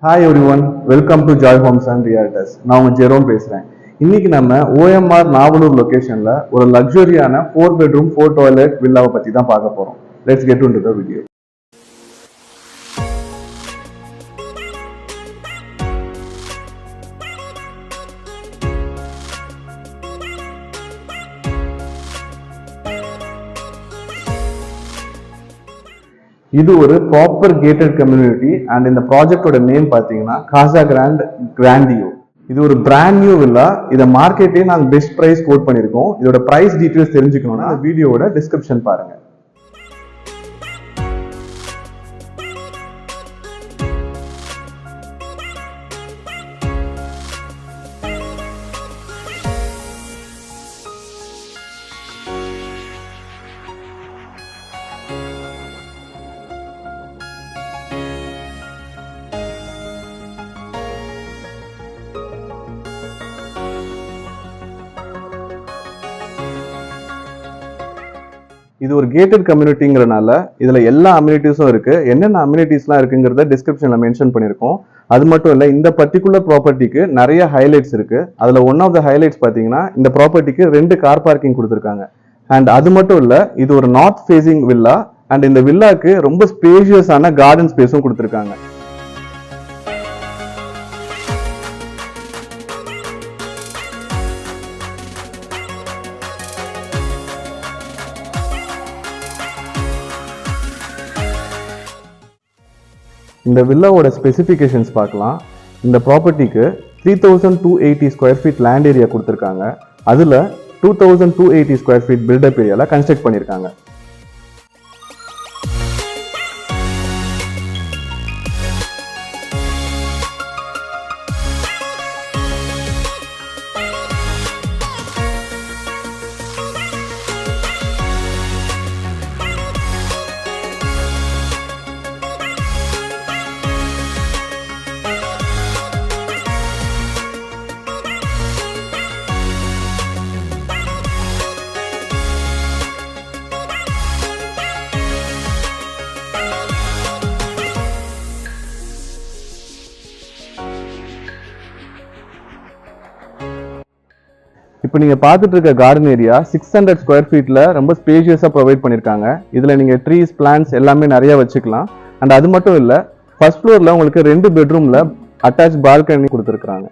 Hi every one, welcome to joy homes and realtors. நான் உங்க Jerome பேசுறேன். இன்னைக்கு நம்ம OMR நாவலூர் லொகேஷன்ல ஒரு லக்ஸரியான 4 பெட்ரூம் 4 டாய்லெட் வில்லாவை பத்தி தான் பார்க்க போறோம். Let's get into the video. இது ஒரு ப்ராப்பர் கேட்டட் கம்யூனிட்டி அண்ட் இந்த ப்ராஜெக்டோட நேம் பார்த்தீங்கன்னா காசா கிராண்டியோ. இது ஒரு பிராண்ட் நியூ வில்லா. இதை மார்க்கெட்டே நாங்கள் பெஸ்ட் ப்ரைஸ் கோட் பண்ணியிருக்கோம். இதோட ப்ரைஸ் டீட்டெயில்ஸ் தெரிஞ்சுக்கணும்னா அந்த வீடியோவோட டிஸ்கிரிப்ஷன் பாருங்க. இது ஒரு கேட்டட் கம்யூனிட்டிங்கிறனால இதுல எல்லா அம்யூனிட்டிஸும் இருக்கு. என்னென்ன அம்யூனிட்டிஸ்லாம் இருக்குங்கிறத டிஸ்கிரிப்ஷன்ல மென்ஷன் பண்ணியிருக்கோம். அது மட்டும் இல்ல, இந்த பர்டிகுலர் ப்ராப்பர்ட்டிக்கு நிறைய ஹைலைட்ஸ் இருக்கு. அதுல ஒன் ஆஃப் த ஹைலைட்ஸ் பாத்தீங்கன்னா இந்த ப்ராப்பர்ட்டிக்கு 2 கார் பார்க்கிங் கொடுத்துருக்காங்க. அண்ட் அது மட்டும் இல்ல, இது ஒரு நார்த் ஃபேசிங் வில்லா அண்ட் இந்த வில்லாக்கு ரொம்ப ஸ்பேஷியஸான கார்டன் ஸ்பேஸும் கொடுத்துருக்காங்க. இந்த வில்லாவோட ஸ்பெசிஃபிகேஷன்ஸ் பார்க்கலாம். இந்த ப்ராப்பர்ட்டிக்கு 3280 ஸ்கொயர் ஃபீட் லேண்ட் ஏரியா கொடுத்துருக்காங்க. அதில் 2280 ஸ்கொயர் ஃபீட் பில்டப் ஏரியாவில் கன்ஸ்ட்ரக்ட் பண்ணியிருக்காங்க. இப்போ நீங்க பார்த்துட்டு இருக்க கார்டன் ஏரியா 600 ஸ்கொயர் ஃபீட்ல ரொம்ப ஸ்பேஷியஸா ப்ரொவைட் பண்ணிருக்காங்க. இதுல நீங்க ட்ரீஸ், பிளான்ட்ஸ் எல்லாமே நிறைய வச்சுக்கலாம். அண்ட் அது மட்டும் இல்ல, ஃபர்ஸ்ட் ஃப்ளோர்ல உங்களுக்கு 2 பெட்ரூம்ல அட்டாச் பால்கனி கொடுத்துருக்காங்க.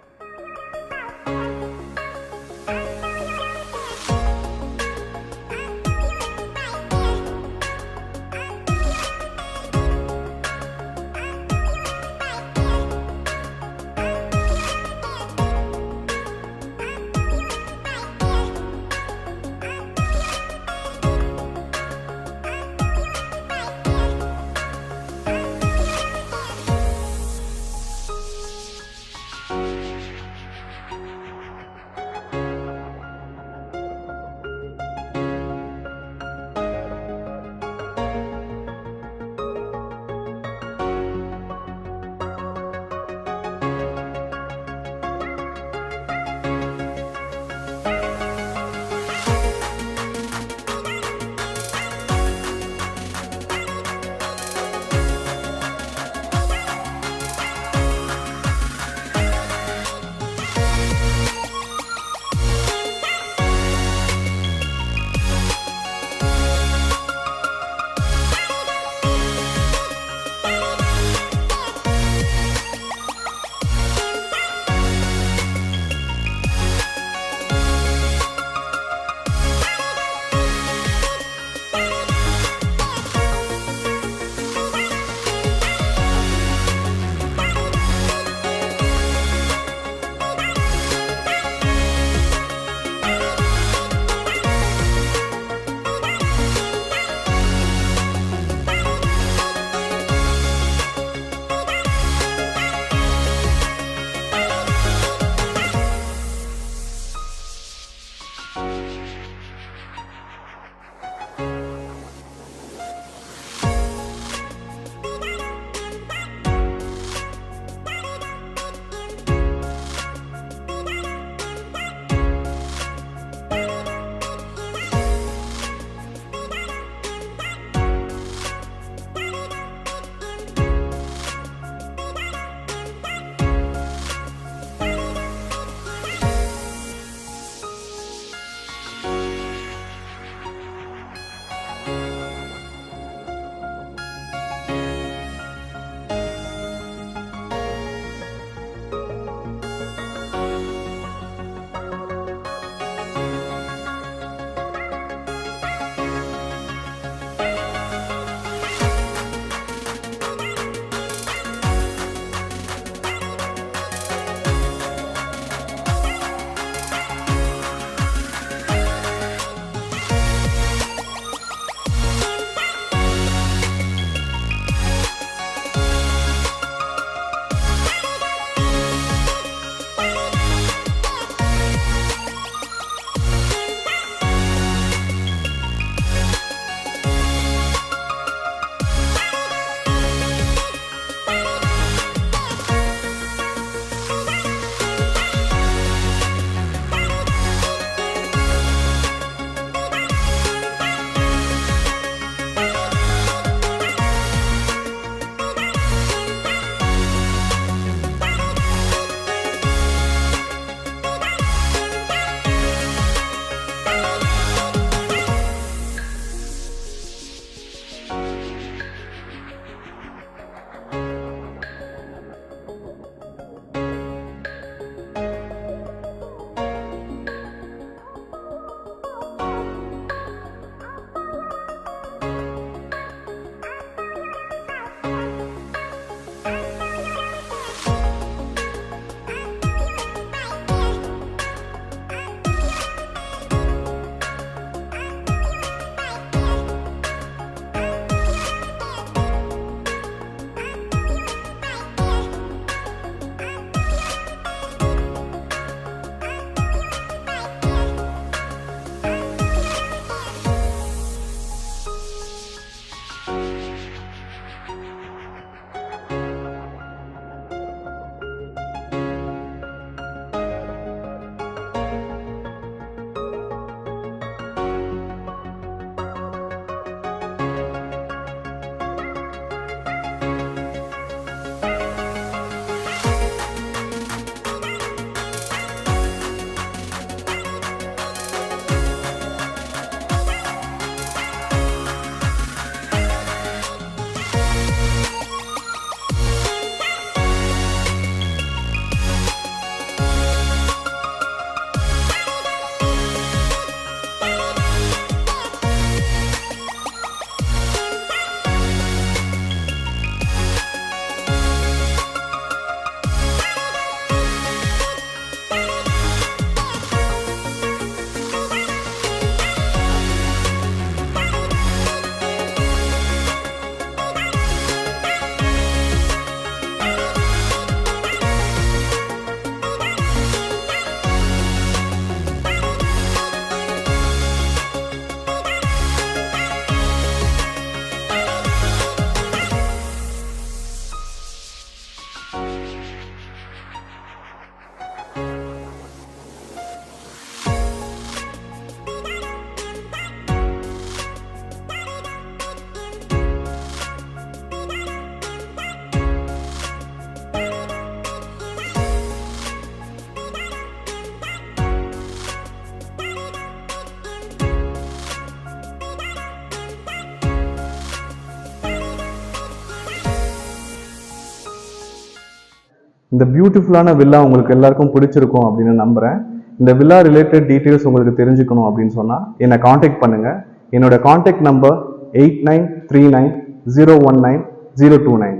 இந்த பியூட்டிஃபுல்லான வில்லா உங்களுக்கு எல்லாருக்கும் பிடிச்சிருக்கும் அப்படின்னு நம்புறேன். இந்த வில்லா ரிலேட்டட் டீட்டெயில்ஸ் உங்களுக்கு தெரிஞ்சுக்கணும் அப்படின்னு சொன்னால் என்னை காண்டாக்ட் பண்ணுங்கள். என்னோட காண்டாக்ட் நம்பர் 8939019029.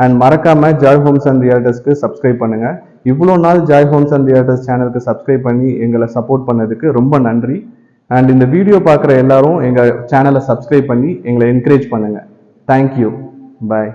அண்ட் மறக்காமல் ஜாய் ஹோம்ஸ் அண்ட் ரியால்டர்ஸ்க்கு சப்ஸ்கிரைப் பண்ணுங்கள். இவ்வளோ நாள் ஜாய் ஹோம்ஸ் அண்ட் ரியால்டர்ஸ் சேனலுக்கு சப்ஸ்கிரைப் பண்ணி எங்களை சப்போர்ட் பண்ணதுக்கு ரொம்ப நன்றி. அண்ட் இந்த வீடியோ பார்க்குற எல்லாரும் எங்கள் சேனலை சப்ஸ்கிரைப் பண்ணி எங்களை என்கரேஜ் பண்ணுங்கள். தேங்க்யூ. பாய்.